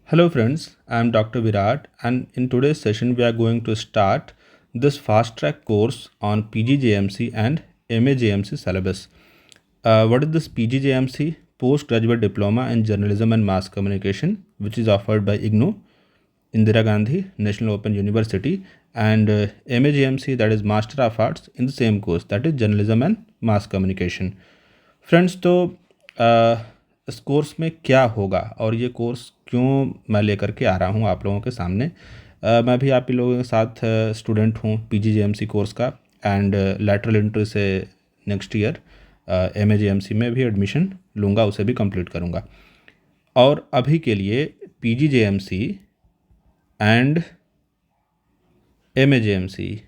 Hello friends, I am Dr. Virat and in today's session we are going to start this fast track course on PGJMC and MAJMC syllabus. What is this PGJMC? Postgraduate Diploma in Journalism and Mass Communication, which is offered by IGNOU, Indira Gandhi National Open University, and MAJMC, that is Master of Arts in the same course, that is Journalism and Mass Communication. Friends तो इस course में क्या होगा और ये course क्यों मैं लेकर के आ रहा हूँ आप लोगों के सामने। मैं भी आप ही लोगों के साथ स्टूडेंट हूँ पीजीजेएमसी कोर्स का एंड लैटरल एंट्री से नेक्स्ट ईयर एमएजेएमसी में भी एडमिशन लूँगा, उसे भी कंप्लीट करूँगा। और अभी के लिए पीजीजेएमसी एंड एमएजेएमसी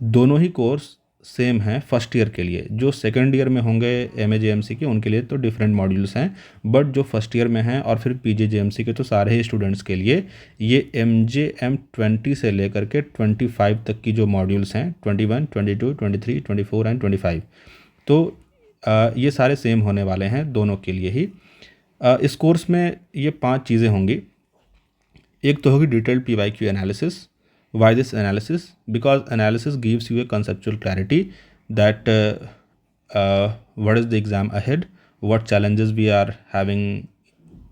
दोनों ही कोर्स सेम हैं फर्स्ट ईयर के लिए। जो सेकंड ईयर में होंगे एमएजेएमसी के उनके लिए तो डिफरेंट मॉड्यूल्स हैं, बट जो फर्स्ट ईयर में हैं और फिर पीजीजेएमसी के तो सारे ही स्टूडेंट्स के लिए ये MJM20 से लेकर के 25 तक की जो मॉड्यूल्स हैं 21, 22, 23, 24 एंड 25, तो ये सारे सेम होने वाले हैं दोनों के लिए ही। इस कोर्स में ये 5 चीज़ें होंगी। एक तो होगी detailed PYQ analysis. Why this analysis? Because analysis gives you a conceptual clarity that what is the exam ahead, what challenges we are having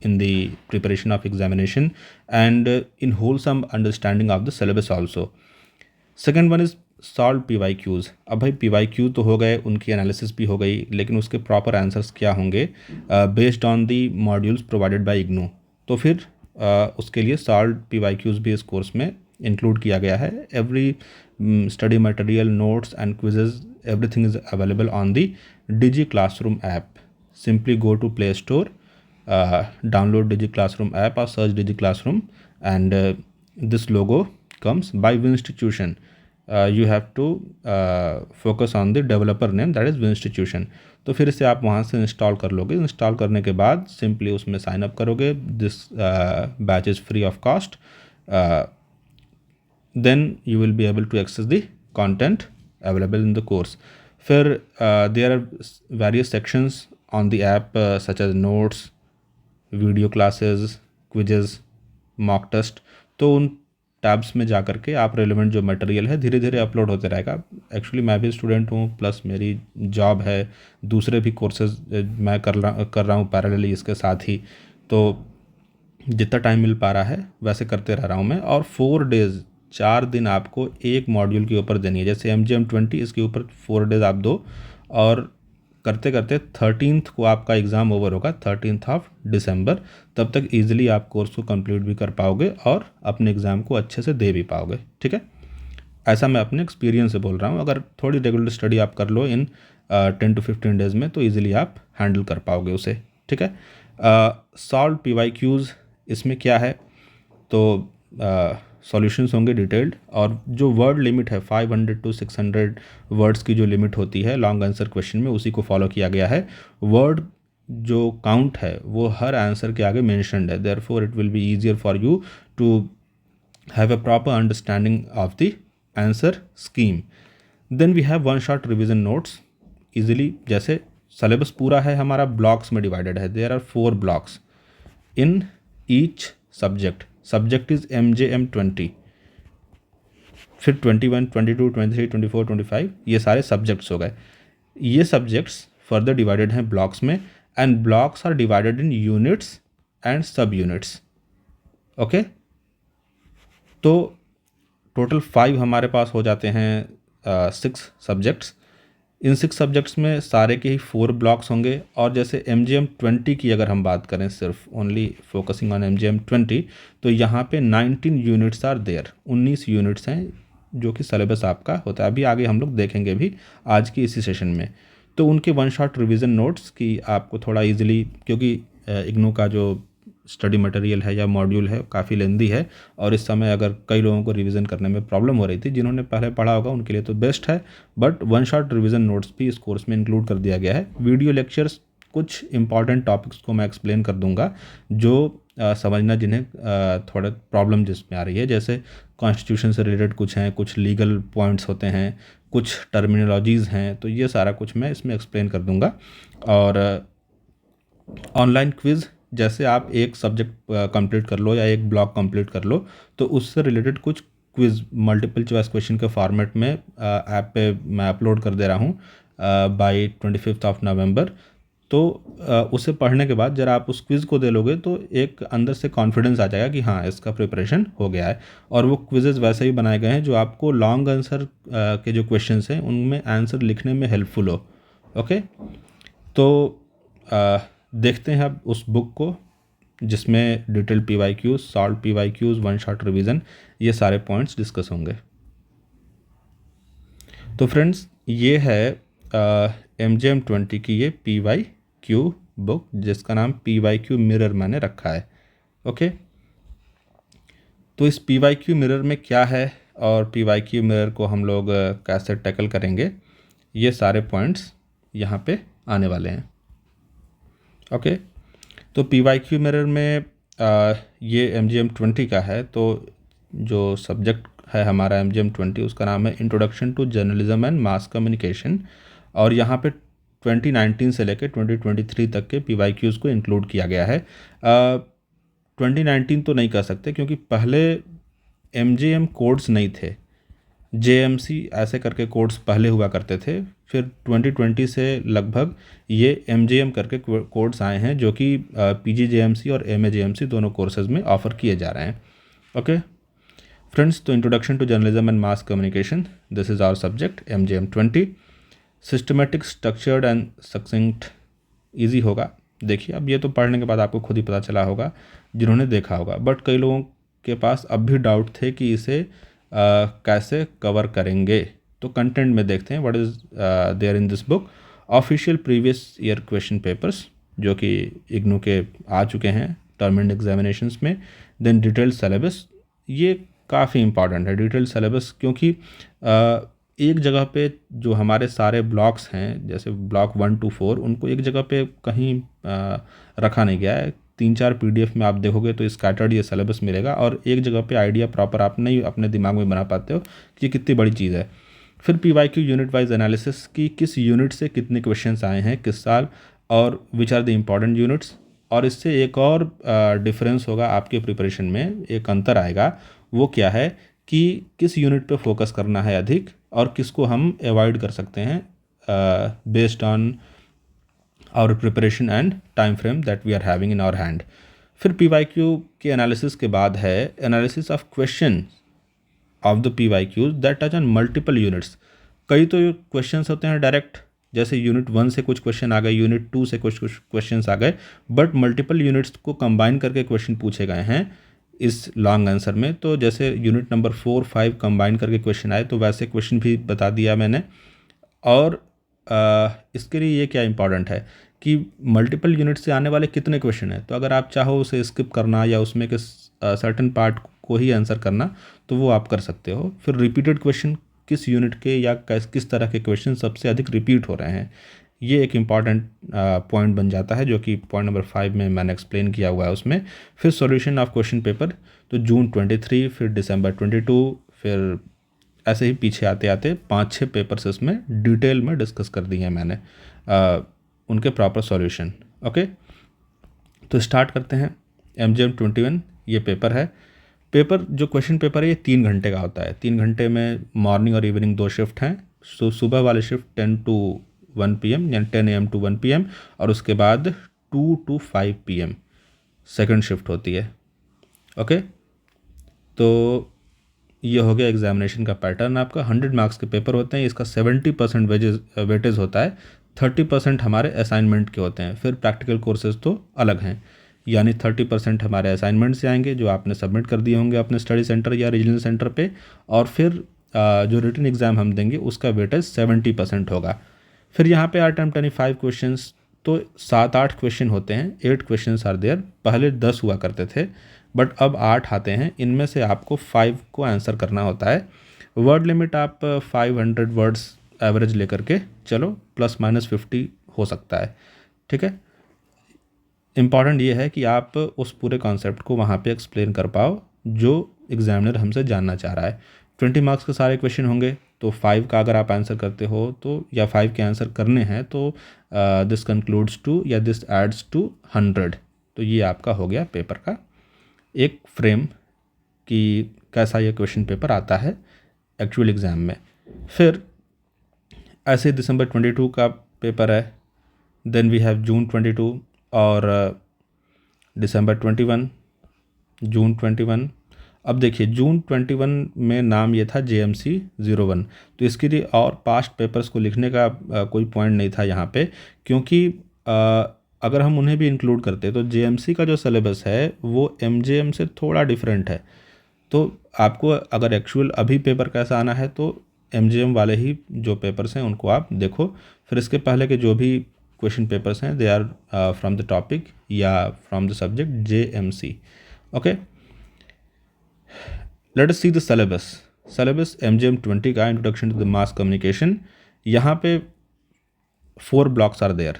in the preparation of examination, and in wholesome understanding of the syllabus also. Second one is solve PYQs। अब भाई PYQ तो हो गए, उनकी analysis भी हो गई, लेकिन उसके प्रॉपर आंसर्स क्या होंगे based on the modules provided by IGNOU. तो फिर उसके लिए सॉल्व PYQs भी इस कोर्स में इंक्लूड किया गया है। Every study material, notes and quizzes, everything is available on the Digi classroom app. Simply go to Play Store, download Digi classroom app और search Digi classroom and this logo comes by Winstitution. You have to focus on the developer name, that is Winstitution. तो फिर से आप वहाँ से install कर लोगे। Install करने के बाद सिंपली उसमें साइन अप करोगे। This batch is free of cost. then you will be able to access the content available in the course. फिर there are various sections on the app such as notes, video classes, quizzes, mock test। तो उन tabs में जा करके आप relevant जो material है धीरे धीरे अपलोड होते रहेगा। एक्चुअली मैं भी स्टूडेंट हूँ, प्लस मेरी जॉब है, दूसरे भी कोर्सेज मैं कर रहा हूँ पैरेलली इसके साथ ही। तो जितना टाइम मिल पा रहा है वैसे करते रह रहा हूँ मैं। और 4 डेज़, 4 दिन आपको एक मॉड्यूल के ऊपर देनी है। जैसे MGM20 इसके ऊपर 4 डेज़ आप दो और करते करते 13th को आपका एग्ज़ाम ओवर होगा, 13th ऑफ दिसंबर। तब तक ईजिली आप कोर्स को कंप्लीट भी कर पाओगे और अपने एग्ज़ाम को अच्छे से दे भी पाओगे। ठीक है, ऐसा मैं अपने एक्सपीरियंस से बोल रहा हूँ। अगर थोड़ी रेगुलर स्टडी आप कर लो इन 10 to 15 डेज़ में तो ईजिली आप हैंडल कर पाओगे उसे। ठीक है, सॉल्व PYQs इसमें क्या है, तो सॉल्यूशंस होंगे डिटेल्ड, और जो वर्ड लिमिट है 500 to 600 वर्ड्स की जो लिमिट होती है लॉन्ग आंसर क्वेश्चन में, उसी को फॉलो किया गया है। वर्ड जो काउंट है वो हर आंसर के आगे मेंशन्ड है, therefore it will be easier for you to have a proper understanding of the answer scheme. Then we have one shot revision notes. Easily, जैसे सिलेबस पूरा है हमारा ब्लॉक्स में डिवाइडेड है, there are 4 blocks in each subject. Subject is MJM20, फिर 21, 22, 23, 24, 25 ये सारे subjects हो गए। ये सब्जेक्ट्स फर्दर डिवाइडेड हैं ब्लॉक्स में, and blocks are divided in units and sub units. Okay, तो टोटल 5 हमारे पास हो जाते हैं 6 सब्जेक्ट्स। इन 6 सब्जेक्ट्स में सारे के ही 4 ब्लॉक्स होंगे। और जैसे MGM20 की अगर हम बात करें, सिर्फ ओनली फोकसिंग ऑन MGM20, तो यहाँ पे 19 यूनिट्स आर देयर, 19 यूनिट्स हैं जो कि सिलेबस आपका होता है। अभी आगे हम लोग देखेंगे भी आज की इसी सेशन में। तो उनके वन शॉट रिवीजन नोट्स की आपको थोड़ा इजीली, क्योंकि इग्नू का जो स्टडी मटेरियल है या मॉड्यूल है काफ़ी लेंदी है, और इस समय अगर कई लोगों को रिवीजन करने में प्रॉब्लम हो रही थी, जिन्होंने पहले पढ़ा होगा उनके लिए तो बेस्ट है, but one shot revision notes भी इस कोर्स में इंक्लूड कर दिया गया है। वीडियो लेक्चर्स, कुछ इंपॉर्टेंट टॉपिक्स को मैं एक्सप्लेन कर दूंगा जो समझना जिन्हें थोड़ा प्रॉब्लम जिसमें आ रही है, जैसे कॉन्स्टिट्यूशन से रिलेटेड कुछ हैं, कुछ लीगल पॉइंट्स होते हैं, कुछ टर्मिनोलॉजीज़ हैं, तो ये सारा कुछ मैं इसमें एक्सप्लेन कर दूंगा। और ऑनलाइन क्विज़ जैसे आप एक सब्जेक्ट कंप्लीट कर लो या एक ब्लॉक कंप्लीट कर लो तो उससे रिलेटेड कुछ क्विज़ मल्टीपल चॉइस क्वेश्चन के फॉर्मेट में ऐप पे मैं अपलोड कर दे रहा हूँ बाई 25 नवंबर। तो उसे पढ़ने के बाद जरा आप उस क्विज़ को दे लोगे तो एक अंदर से कॉन्फिडेंस आ जाएगा कि हाँ इसका प्रिपरेशन हो गया है। और वो क्विज़ेज़ वैसे ही बनाए गए हैं जो आपको लॉन्ग आंसर के जो क्वेश्चंस हैं उनमें आंसर लिखने में हेल्पफुल हो। ओके, तो देखते हैं अब उस बुक को जिसमें detail PYQs, solve PYQs, one shot revision, ये सारे पॉइंट्स डिस्कस होंगे। तो फ्रेंड्स ये है MGM20 की ये PYQ बुक जिसका नाम PYQ मिरर मैंने रखा है। ओके, तो इस PYQ मिरर में क्या है और PYQ मिरर को हम लोग कैसे टैकल करेंगे, ये सारे पॉइंट्स यहाँ पे आने वाले हैं। ओके, तो PYQ मिरर में ये MGM20 का है। तो जो सब्जेक्ट है हमारा MGM20 उसका नाम है introduction to journalism and mass communication, और यहाँ पे 2019 से लेकर 2023 तक के PYQs को इंक्लूड किया गया है। 2019 तो नहीं कह सकते क्योंकि पहले MGM कोड्स नहीं थे, JMC ऐसे करके कोड्स पहले हुआ करते थे। फिर 2020 से लगभग ये MGM करके कोड्स आए हैं जो कि PGJMC और MAJMC दोनों कोर्सेज में ऑफ़र किए जा रहे हैं। ओके फ्रेंड्स, तो introduction to journalism and mass communication, this is our subject MGM20। Systematic, structured and succinct, easy होगा। देखिए अब ये तो पढ़ने के बाद आपको खुद ही पता चला होगा जिन्होंने देखा होगा, बट कई लोगों के पास अब भी डाउट थे कि इसे कैसे कवर करेंगे। तो कंटेंट में देखते हैं what is there in this book. Official previous year question papers जो कि इग्नू के आ चुके हैं टर्म एंड एग्जामिनेशंस में। देन डिटेल्ड सिलेबस, ये काफ़ी इंपॉर्टेंट है डिटेल्ड सिलेबस, क्योंकि एक जगह पे जो हमारे सारे ब्लॉक्स हैं जैसे ब्लॉक 1 to 4 उनको एक जगह पे कहीं रखा नहीं गया है। 3-4 PDF में आप देखोगे तो स्कैटर्ड ये सिलेबस मिलेगा और एक जगह पे आइडिया प्रॉपर आप नहीं अपने दिमाग में बना पाते हो कि ये कितनी बड़ी चीज़ है। फिर PYQ यूनिट वाइज एनालिसिस की किस यूनिट से कितने क्वेश्चंस आए हैं किस साल और which are the important units. और इससे एक और डिफरेंस होगा आपके प्रिपरेशन में, एक अंतर आएगा, वो क्या है कि किस यूनिट पे फोकस करना है अधिक और किसको हम अवॉइड कर सकते हैं based on our preparation and time frame that we are having in our hand. फिर PYQ के एनालिसिस के बाद है analysis of question of the PYQs that touch on multiple units. कई तो क्वेश्चंस होते हैं डायरेक्ट, जैसे यूनिट 1 से कुछ क्वेश्चन आ गए, यूनिट 2 से कुछ क्वेश्चंस आ गए, बट मल्टीपल यूनिट्स को कंबाइन करके क्वेश्चन पूछे गए हैं इस लॉन्ग आंसर में। तो जैसे यूनिट नंबर 4, 5 कंबाइन करके क्वेश्चन आए तो वैसे क्वेश्चन भी बता दिया मैंने। और इसके लिए ये क्या इंपॉर्टेंट है कि मल्टीपल यूनिट से आने वाले कितने क्वेश्चन हैं, तो अगर आप चाहो उसे स्किप करना या उसमें के सर्टेन पार्ट को ही आंसर करना तो वो आप कर सकते हो। फिर रिपीटेड क्वेश्चन, किस यूनिट के या किस तरह के क्वेश्चन सबसे अधिक रिपीट हो रहे हैं, ये एक इम्पॉर्टेंट पॉइंट बन जाता है जो कि पॉइंट नंबर 5 में मैंने एक्सप्लेन किया हुआ है उसमें। फिर सॉल्यूशन ऑफ क्वेश्चन पेपर, तो जून 23, फिर दिसंबर 22, फिर ऐसे ही पीछे आते आते 5-6 पेपर्स इसमें डिटेल में डिस्कस कर दिए हैं मैंने उनके प्रॉपर सॉल्यूशन। ओके, तो स्टार्ट करते हैं। MGM21 ये पेपर है। पेपर जो क्वेश्चन पेपर है ये 3 घंटे का होता है। 3 घंटे में मॉर्निंग और इवनिंग 2 शिफ्ट हैं। तो सुबह वाले शिफ्ट 10 to 1 PM यानी 10 AM to 1 PM और उसके बाद 2 to 5 PM सेकंड शिफ्ट होती है। ओके, तो ये हो गया एग्जामिनेशन का पैटर्न। आपका 100 मार्क्स के पेपर होते हैं, इसका 70% वेटेज होता है, 30% हमारे असाइनमेंट के होते हैं। फिर प्रैक्टिकल कोर्सेज तो अलग हैं, यानी 30% हमारे असाइनमेंट से आएंगे जो आपने सबमिट कर दिए होंगे अपने स्टडी सेंटर या रीजनल सेंटर पे, और फिर जो रिटन एग्ज़ाम हम देंगे उसका वेटेज 70% होगा। फिर यहाँ पे अटेम्प्ट 25 क्वेश्चंस, तो 7-8 क्वेश्चन होते हैं, 8 क्वेश्चंस आर देयर। पहले 10 हुआ करते थे बट अब 8 आते हैं। इनमें से आपको 5 को आंसर करना होता है। वर्ड लिमिट आप 500 वर्ड्स एवरेज लेकर के चलो, ±50 हो सकता है। ठीक है, इम्पॉर्टेंट ये है कि आप उस पूरे कॉन्सेप्ट को वहाँ पे एक्सप्लेन कर पाओ जो एग्जामिनर हमसे जानना चाह रहा है। 20 मार्क्स के सारे क्वेश्चन होंगे, तो 5 का अगर आप आंसर करते हो तो, या 5 के आंसर करने हैं तो दिस कंक्लूड्स टू या दिस एड्स टू 100। तो ये आपका हो गया पेपर का एक फ्रेम कि कैसा ये क्वेश्चन पेपर आता है एक्चुअल एग्ज़ाम में। फिर ऐसे दिसंबर 22 का पेपर है, देन वी हैव जून 22 और दिसंबर 21, जून 21। अब देखिए जून 21 में नाम ये था JMC 01, तो इसके लिए और पास्ट पेपर्स को लिखने का कोई पॉइंट नहीं था यहाँ पे, क्योंकि अगर हम उन्हें भी इंक्लूड करते तो JMC का जो सिलेबस है वो MJM से थोड़ा डिफरेंट है। तो आपको अगर एक्चुअल अभी पेपर कैसा आना है तो MJM वाले ही जो पेपर्स हैं उनको आप देखो। फिर इसके पहले के जो भी क्वेश्चन पेपर्स हैं they are from the topic या from the subject JMC। Okay, let us see the syllabus MJM 20 का introduction to the mass communication. यहाँ पे 4 ब्लॉक्स आर देयर।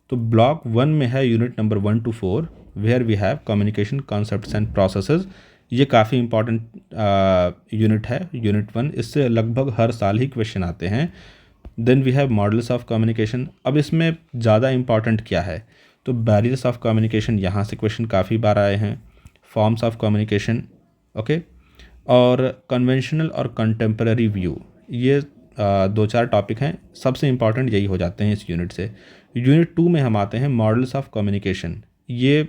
तो ब्लॉक 1 में है unit number 1 to 4 where we have communication concepts and processes. ये काफ़ी important unit है, unit 1। इससे लगभग हर साल ही क्वेश्चन आते हैं। Then we have models of communication. अब इसमें ज़्यादा इंपॉर्टेंट क्या है, तो बैरियर्स ऑफ कम्युनिकेशन, यहाँ से क्वेश्चन काफ़ी बार आए हैं। फॉर्म्स ऑफ कम्युनिकेशन, ओके, और कन्वेंशनल और कंटेम्पररी व्यू, ये 2-4 टॉपिक हैं, सबसे इंपॉर्टेंट यही हो जाते हैं इस यूनिट से। यूनिट 2 में हम आते हैं मॉडल्स ऑफ कम्युनिकेशन। ये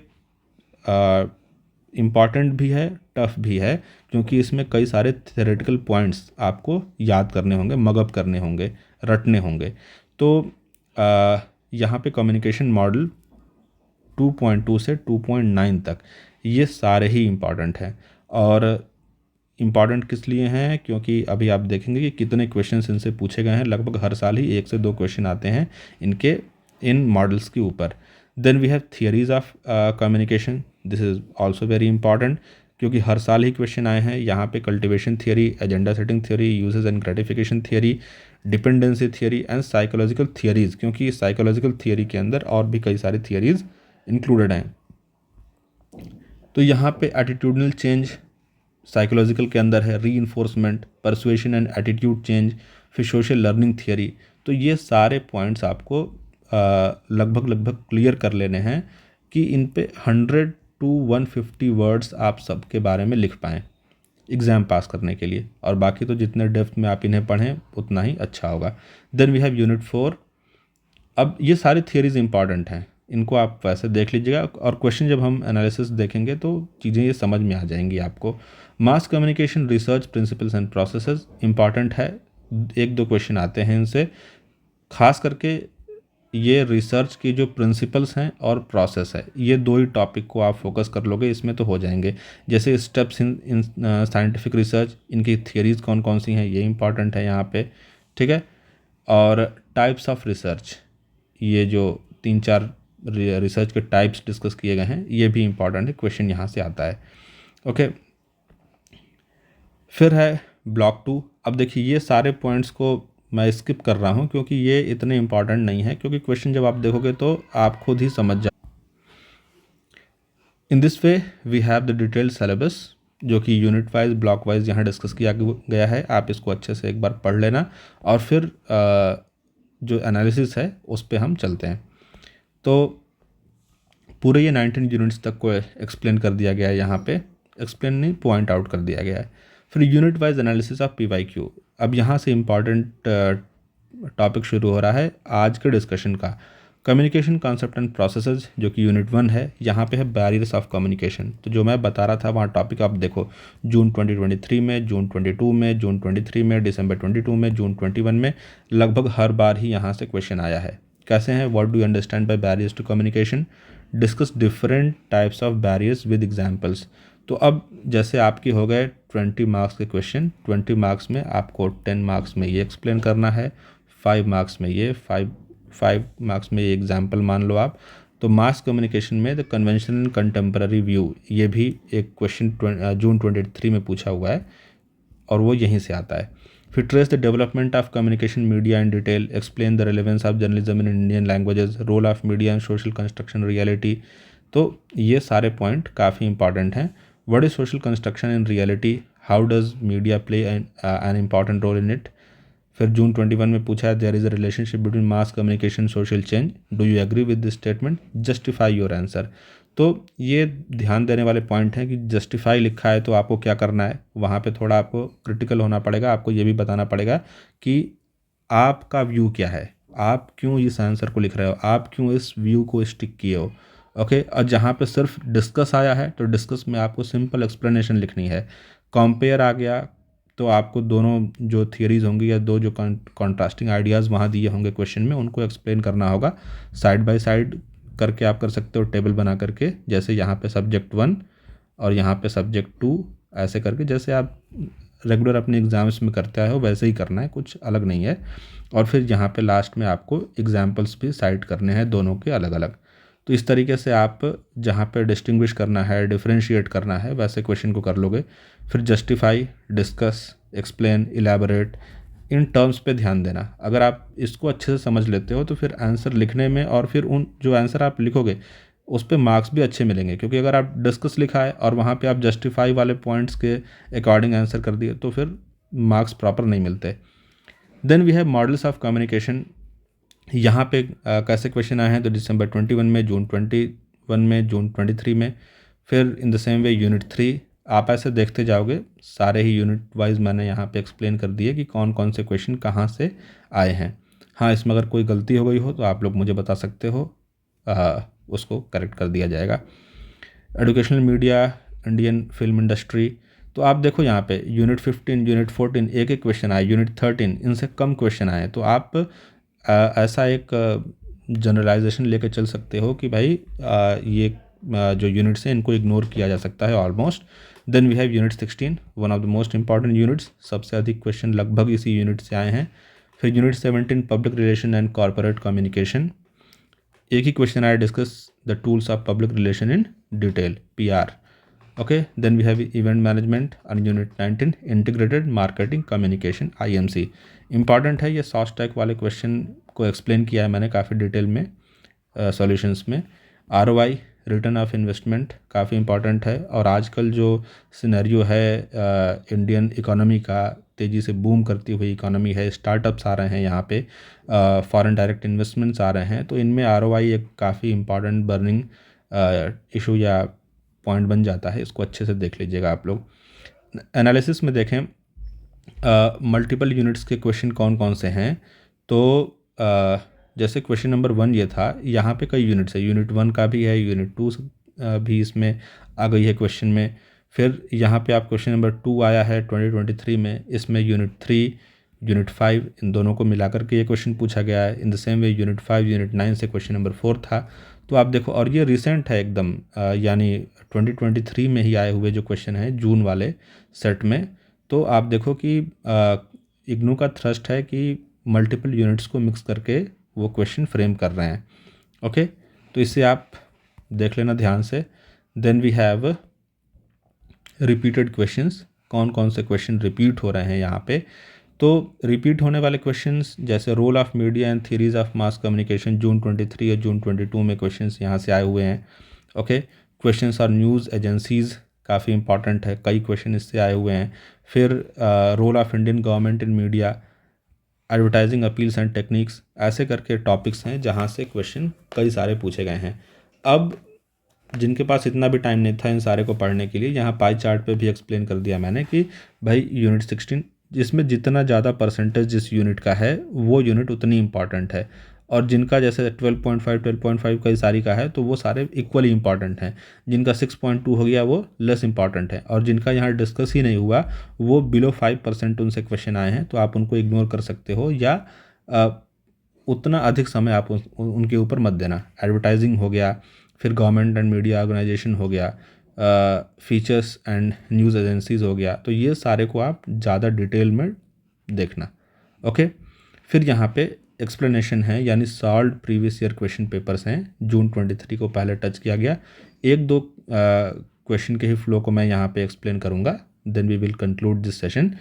इम्पॉर्टेंट भी है, टफ भी है, क्योंकि इसमें कई सारे थ्योरेटिकल पॉइंट्स आपको याद करने होंगे, मगअप करने होंगे, रटने होंगे। तो यहाँ पे कम्युनिकेशन मॉडल 2.2 से 2.9 तक ये सारे ही इम्पॉर्टेंट हैं। और इम्पॉर्टेंट किस लिए हैं, क्योंकि अभी आप देखेंगे कि कितने क्वेश्चंस इनसे पूछे गए हैं। लगभग हर साल ही 1 से 2 क्वेश्चन आते हैं इन मॉडल्स के ऊपर। Then we have theories of communication, this is also very important, क्योंकि हर साल ही क्वेश्चन आए हैं। यहाँ पे cultivation theory, agenda setting theory, uses and gratification theory, dependency theory and psychological theories, क्योंकि साइकोलॉजिकल थियरी के अंदर और भी कई सारी थियरीज़ इंक्लूडेड हैं। तो यहाँ पे एटीट्यूडनल चेंज साइकोलॉजिकल के अंदर है, reinforcement, persuasion and attitude change, फिर सोशल लर्निंग थियरी। तो ये सारे पॉइंट्स आपको लगभग क्लियर कर लेने हैं कि इन पे 100 to 150 वर्ड्स आप सबके बारे में लिख पाएँ एग्ज़ाम पास करने के लिए, और बाकी तो जितने डेप्थ में आप इन्हें पढ़ें उतना ही अच्छा होगा। Then we have unit 4। अब ये सारी थियरीज इंपॉर्टेंट हैं, इनको आप वैसे देख लीजिएगा, और क्वेश्चन जब हम एनालिसिस देखेंगे तो चीज़ें ये समझ में आ जाएंगी आपको। Mass communication research principles and processes important है, 1-2 क्वेश्चन आते हैं इनसे। खास करके ये रिसर्च की जो प्रिंसिपल्स हैं और प्रोसेस है, ये 2 ही टॉपिक को आप फोकस कर लोगे, इसमें तो हो जाएंगे। जैसे स्टेप्स इन साइंटिफिक रिसर्च, इनकी थियरीज़ कौन कौन सी हैं, ये इंपॉर्टेंट है यहाँ पे, ठीक है। और टाइप्स ऑफ रिसर्च, ये जो 3-4 रिसर्च के टाइप्स डिस्कस किए गए हैं, ये भी इंपॉर्टेंट है, क्वेश्चन यहाँ से आता है। ओके, फिर है ब्लॉक 2। अब देखिए ये सारे पॉइंट्स को मैं स्किप कर रहा हूँ क्योंकि ये इतने इंपॉर्टेंट नहीं है, क्योंकि क्वेश्चन जब आप देखोगे तो आप खुद ही समझ जाओ। In this way we have the detailed syllabus, जो कि यूनिट वाइज, ब्लॉक वाइज यहाँ डिस्कस किया गया है। आप इसको अच्छे से एक बार पढ़ लेना, और फिर जो एनालिसिस है उस पर हम चलते हैं। तो पूरे ये 19 यूनिट्स तक को एक्सप्लेन कर दिया गया है, यहाँ पे एक्सप्लेन नहीं, पॉइंट आउट कर दिया गया है। फिर unit wise analysis of PYQ। अब यहाँ से इम्पॉर्टेंट टॉपिक शुरू हो रहा है आज के डिस्कशन का, कम्युनिकेशन कॉन्सेप्ट एंड प्रोसेसेस, जो कि यूनिट 1 है। यहाँ पे है बैरियर्स ऑफ कम्युनिकेशन। तो जो मैं बता रहा था वहाँ टॉपिक आप देखो, जून 2023 में, जून 22 में, जून 23 में, दिसंबर 22 में, जून 21 में, लगभग हर बार ही यहाँ से क्वेश्चन आया है। कैसे हैं, what do you understand by barriers to communication, discuss different types of barriers with examples. तो अब जैसे आपके हो गए 20 मार्क्स के क्वेश्चन, 20 मार्क्स में आपको 10 मार्क्स में ये एक्सप्लेन करना है, 5 मार्क्स में ये, 5 मार्क्स में ये एग्जाम्पल मान लो आप। तो मास कम्युनिकेशन में द कन्वेंशनल कंटेम्पररी व्यू, ये भी एक क्वेश्चन जून 23 में पूछा हुआ है, और वो यहीं से आता है। फिर trace the development of communication media in detail, explain the relevance of journalism in Indian languages, role of media in social construction reality. तो ये सारे पॉइंट काफ़ी इंपॉर्टेंट हैं। What is social construction in reality, how does media play an important role in it. फिर जून 21 में पूछा है, there is a relationship between mass communication social change, do you agree with this statement, justify your answer. तो ये ध्यान देने वाले पॉइंट हैं कि जस्टिफाई लिखा है तो आपको क्या करना है, वहाँ पे थोड़ा आपको क्रिटिकल होना पड़ेगा। आपको ये भी बताना पड़ेगा कि आपका व्यू क्या है, आप क्यों इस आंसर को लिख रहे हो, आप क्यों इस व्यू को स्टिक किए हो। ओके, और जहाँ पे सिर्फ डिस्कस आया है तो डिस्कस में आपको सिंपल एक्सप्लेनेशन लिखनी है। कंपेयर आ गया तो आपको दोनों जो थियरीज होंगी या दो जो कॉन्ट्रास्टिंग आइडियाज़ वहाँ दिए होंगे क्वेश्चन में, उनको एक्सप्लेन करना होगा। साइड बाय साइड करके आप कर सकते हो, टेबल बना करके, जैसे यहाँ पे सब्जेक्ट 1 और यहाँ पे सब्जेक्ट 2, ऐसे करके जैसे आप रेगुलर अपने एग्ज़ाम्स में करते आए हो वैसे ही करना है, कुछ अलग नहीं है। और फिर यहाँ पे लास्ट में आपको एग्जाम्पल्स भी साइड करने हैं दोनों के अलग अलग। तो इस तरीके से आप जहाँ पे डिस्टिंग्विश करना है, डिफरेंशिएट करना है, वैसे क्वेश्चन को कर लोगे। फिर justify, discuss, explain, elaborate, in terms पे ध्यान देना। अगर आप इसको अच्छे से समझ लेते हो तो फिर आंसर लिखने में और फिर उन जो आंसर आप लिखोगे उस पर मार्क्स भी अच्छे मिलेंगे। क्योंकि अगर आप डिस्कस लिखा है और वहाँ पे आप जस्टिफाई वाले पॉइंट्स के अकॉर्डिंग आंसर कर दिए तो फिर मार्क्स प्रॉपर नहीं मिलते। Then we have models of communication. यहाँ पे कैसे क्वेश्चन आए हैं तो दिसंबर 21 में, जून 21 में, जून 23 में। फिर in the same way unit 3, आप ऐसे देखते जाओगे, सारे ही यूनिट वाइज मैंने यहाँ पे एक्सप्लेन कर दिए कि कौन कौन से क्वेश्चन कहाँ से आए हैं। हाँ, इसमें अगर कोई गलती हो गई हो तो आप लोग मुझे बता सकते हो, उसको करेक्ट कर दिया जाएगा। Educational media, Indian film industry, तो आप देखो यहाँ पे यूनिट 15, यूनिट 14 एक एक क्वेश्चन आए, यूनिट 13 इनसे कम क्वेश्चन आए। तो आप ऐसा एक जनरलाइजेशन लेके चल सकते हो कि भाई ये जो यूनिट्स हैं इनको इग्नोर किया जा सकता है almost. Then we have unit 16, one of the most important units, सबसे अधिक क्वेश्चन लगभग इसी यूनिट से आए हैं। फिर unit 17, public relation and corporate communication, एक ही क्वेश्चन आया, discuss the tools of public relation in detail, PR। Okay, then we have event management और unit 19, integrated marketing communication, IMC। Important है ये, सॉस टैग वाले क्वेश्चन को एक्सप्लेन किया है मैंने काफ़ी डिटेल में सॉल्यूशंस में। ROI, रिटर्न ऑफ इन्वेस्टमेंट, काफ़ी इंपॉर्टेंट है। और आजकल जो सिनेरियो है इंडियन इकोनॉमी का, तेज़ी से बूम करती हुई इकोनॉमी है, स्टार्टअप्स आ रहे हैं यहाँ पे, फॉरेन डायरेक्ट इन्वेस्टमेंट्स आ रहे हैं, तो इनमें ROI एक काफ़ी इंपॉर्टेंट बर्निंग इशू या पॉइंट बन जाता है। इसको अच्छे से देख लीजिएगा आप लोग। एनालिसिस में देखें मल्टीपल यूनिट्स के क्वेश्चन कौन कौन से हैं, तो जैसे क्वेश्चन नंबर 1 ये था, यहाँ पे कई यूनिट्स है, यूनिट 1 का भी है, यूनिट 2 भी इसमें आ गई है क्वेश्चन में। फिर यहाँ पे आप क्वेश्चन नंबर 2 आया है 2023 में, इसमें यूनिट 3, यूनिट 5 इन दोनों को मिला करके ये क्वेश्चन पूछा गया है। In the same way unit 5, unit 9 से क्वेश्चन नंबर 4 था। तो आप देखो, और ये रिसेंट है एकदम, यानी 2023 में ही आए हुए जो क्वेश्चन हैं जून वाले सेट में। तो आप देखो कि इग्नू का थ्रस्ट है कि मल्टीपल यूनिट्स को मिक्स करके वो क्वेश्चन फ्रेम कर रहे हैं। ओके, तो इसे आप देख लेना ध्यान से। Then we have repeated questions, कौन कौन से क्वेश्चन रिपीट हो रहे हैं यहाँ पे। तो रिपीट होने वाले क्वेश्चंस जैसे role of media and theories of mass communication, जून 23 या जून 22 में क्वेश्चंस यहाँ से आए हुए हैं। ओके, क्वेश्चंस और न्यूज़ एजेंसीज़, काफ़ी इंपॉर्टेंट है, कई क्वेश्चन इससे आए हुए हैं। फिर role of Indian government in media, advertising appeals and techniques, ऐसे करके टॉपिक्स हैं जहाँ से क्वेश्चन कई सारे पूछे गए हैं। अब जिनके पास इतना भी टाइम नहीं था इन सारे को पढ़ने के लिए, यहाँ पाई चार्ट पे भी एक्सप्लेन कर दिया मैंने कि भाई यूनिट 16, जिसमें जितना ज़्यादा परसेंटेज जिस यूनिट का है वो यूनिट उतनी इंपॉर्टेंट है। और जिनका जैसे 12.5 कई सारी का है तो वो सारे इक्वली इंपॉर्टेंट हैं। जिनका 6.2 हो गया वो लेस इंपॉर्टेंट है। और जिनका यहाँ डिस्कस ही नहीं हुआ वो बिलो 5% उनसे क्वेश्चन आए हैं, तो आप उनको इग्नोर कर सकते हो या उतना अधिक समय आप उनके ऊपर मत देना। एडवर्टाइजिंग हो गया, फिर गवर्नमेंट एंड मीडिया ऑर्गेनाइजेशन हो गया, फीचर्स एंड न्यूज़ एजेंसीज़ हो गया, तो ये सारे को आप ज़्यादा डिटेल में देखना। ओके, फिर यहाँ पे एक्सप्लेनेशन है, यानी solved previous year question papers हैं, जून 23 को पहले टच किया गया। एक दो क्वेश्चन के ही फ्लो को मैं यहाँ पे एक्सप्लेन करूँगा, then we will conclude this session.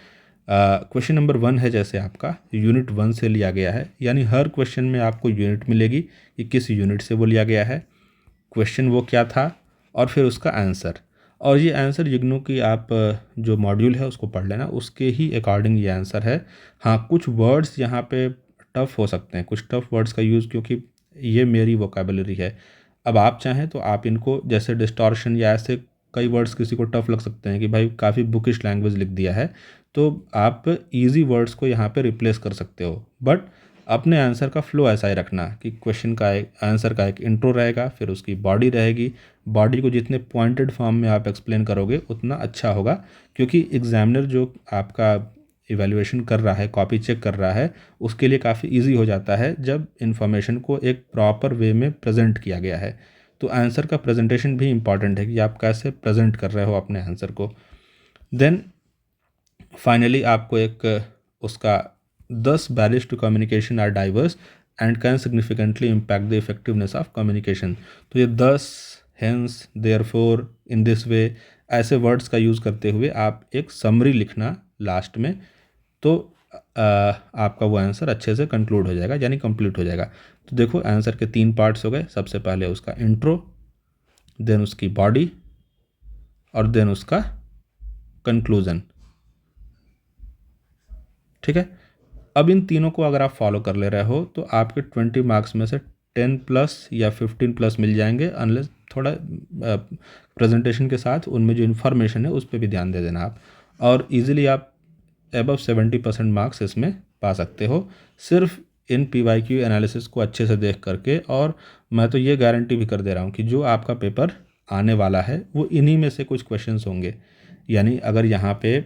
Question number 1 है जैसे आपका यूनिट 1 से लिया गया है, यानी हर क्वेश्चन में आपको यूनिट मिलेगी कि किस यूनिट से वो लिया गया है, क्वेश्चन वो क्या था, और फिर उसका आंसर। और ये आंसर इग्नू की आप जो मॉड्यूल है उसको पढ़ लेना, उसके ही अकॉर्डिंग ये आंसर है। हाँ, कुछ वर्ड्स यहाँ पे टफ़ हो सकते हैं, कुछ टफ़ वर्ड्स का यूज़, क्योंकि ये मेरी वोकेबलरी है, अब आप चाहें तो आप इनको जैसे डिस्टॉर्शन या ऐसे कई वर्ड्स किसी को टफ लग सकते हैं कि भाई काफ़ी बुकिश लैंग्वेज लिख दिया है, तो आप इजी वर्ड्स को यहाँ पे रिप्लेस कर सकते हो। बट अपने आंसर का फ्लो ऐसा ही रखना कि क्वेश्चन का एक आंसर का एक इंट्रो रहेगा, फिर उसकी बॉडी रहेगी। बॉडी को जितने पॉइंटेड फॉर्म में आप एक्सप्लेन करोगे उतना अच्छा होगा, क्योंकि एग्जामिनर जो आपका इवैल्यूएशन कर रहा है, कॉपी चेक कर रहा है, उसके लिए काफ़ी इजी हो जाता है जब इन्फॉर्मेशन को एक प्रॉपर वे में प्रेजेंट किया गया है। तो आंसर का प्रेजेंटेशन भी इम्पॉर्टेंट है कि आप कैसे प्रेजेंट कर रहे हो अपने आंसर को। देन फाइनली आपको एक उसका 10 barriers to communication are diverse and can significantly impact the effectiveness of communication. तो ये 10 hence, therefore, in this way ऐसे वर्ड्स का यूज़ करते हुए आप एक समरी लिखना लास्ट में, तो आपका वो आंसर अच्छे से कंक्लूड हो जाएगा, यानी कंप्लीट हो जाएगा। तो देखो आंसर के 3 पार्ट्स हो गए। सबसे पहले उसका इंट्रो, देन उसकी बॉडी और देन उसका कंक्लूज़न। ठीक है, अब इन तीनों को अगर आप फॉलो कर ले रहे हो तो आपके 20 मार्क्स में से 10 प्लस या 15 प्लस मिल जाएंगे, अनलेस थोड़ा प्रेजेंटेशन के साथ उनमें जो इन्फॉर्मेशन है उस पर भी ध्यान दे देना आप, और इजीली आप अबव 70% मार्क्स इसमें पा सकते हो, सिर्फ इन PYQ एनालिसिस को अच्छे से देख करके। और मैं तो ये गारंटी भी कर दे रहा हूँ कि जो आपका पेपर आने वाला है वो इन्हीं में से कुछ क्वेश्चंस होंगे। यानी अगर यहाँ पे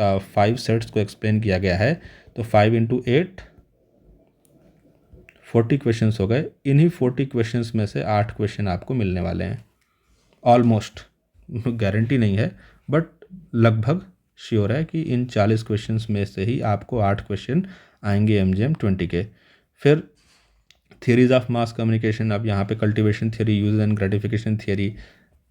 5 सेट्स को एक्सप्लेन किया गया है तो 5 × 8 40 क्वेश्चंस हो गए। इन्हीं 40 क्वेश्चंस में से 8 क्वेश्चन आपको मिलने वाले हैं, ऑलमोस्ट, गारंटी नहीं है बट लगभग श्योर है कि इन 40 क्वेश्चंस में से ही आपको 8 क्वेश्चन आएंगे MGM 20 के। फिर थियरीज ऑफ मास कम्युनिकेशन, अब यहाँ पे cultivation theory, use and gratification theory,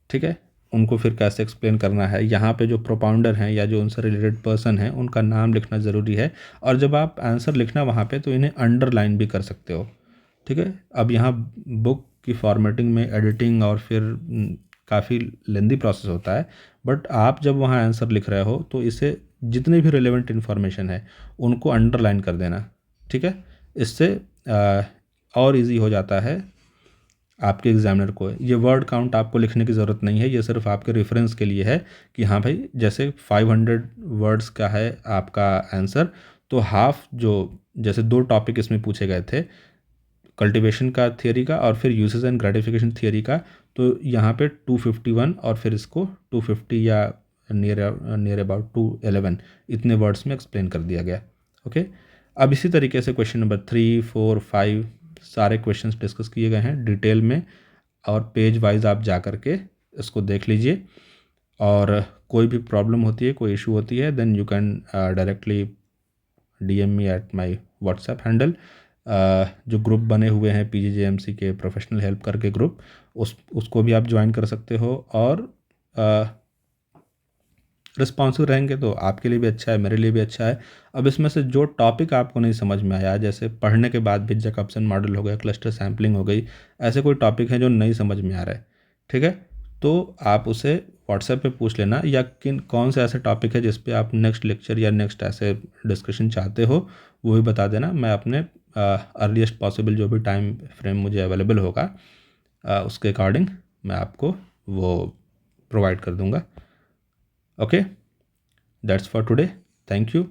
ठीक है, उनको फिर कैसे एक्सप्लेन करना है। यहाँ पे जो प्रोपाउंडर हैं या जो उनसे रिलेटेड पर्सन हैं उनका नाम लिखना ज़रूरी है, और जब आप आंसर लिखना वहाँ पे तो इन्हें अंडरलाइन भी कर सकते हो। ठीक है, अब यहाँ बुक की फॉर्मेटिंग में एडिटिंग और फिर काफ़ी लेंदी प्रोसेस होता है, बट आप जब वहाँ आंसर लिख रहे हो तो इसे जितने भी रिलेवेंट इन्फॉर्मेशन है उनको अंडरलाइन कर देना। ठीक है, इससे और इजी हो जाता है आपके एग्जामिनर को। ये वर्ड काउंट आपको लिखने की ज़रूरत नहीं है, ये सिर्फ आपके रेफरेंस के लिए है कि हाँ भाई जैसे 500 वर्ड्स का है आपका आंसर, तो हाफ जो जैसे 2 टॉपिक इसमें पूछे गए थे, कल्टीवेशन का थियरी का और फिर यूसेज एंड ग्रेटिफिकेशन थियरी का, तो यहाँ पे 251 और फिर इसको 250 या नियर अबाउट 211 इतने वर्ड्स में एक्सप्लेन कर दिया गया। ओके, अब इसी तरीके से क्वेश्चन नंबर 3, 4, 5 सारे क्वेश्चंस डिस्कस किए गए हैं डिटेल में, और पेज वाइज आप जा कर के इसको देख लीजिए। और कोई भी प्रॉब्लम होती है, कोई इशू होती है, then you can directly DM me at my WhatsApp handle. जो ग्रुप बने हुए हैं PGJMC के प्रोफेशनल हेल्प करके ग्रुप, उसको भी आप ज्वाइन कर सकते हो, और रिस्पॉन्सिव रहेंगे तो आपके लिए भी अच्छा है, मेरे लिए भी अच्छा है। अब इसमें से जो टॉपिक आपको नहीं समझ में आया, जैसे पढ़ने के बाद भी जैकबसन मॉडल हो गया, क्लस्टर सैम्पलिंग हो गई, ऐसे कोई टॉपिक है जो नहीं समझ में आ रहा है, ठीक है, तो आप उसे व्हाट्सएप पे पूछ लेना, या कौन से ऐसे टॉपिक है जिस पे आप नेक्स्ट लेक्चर या नेक्स्ट ऐसे डिस्कशन चाहते हो वो भी बता देना। मैं अपने अर्लीस्ट पॉसिबल जो भी टाइम फ्रेम मुझे अवेलेबल होगा उसके अकॉर्डिंग मैं आपको वो प्रोवाइड कर दूँगा। Okay, that's for today. Thank you.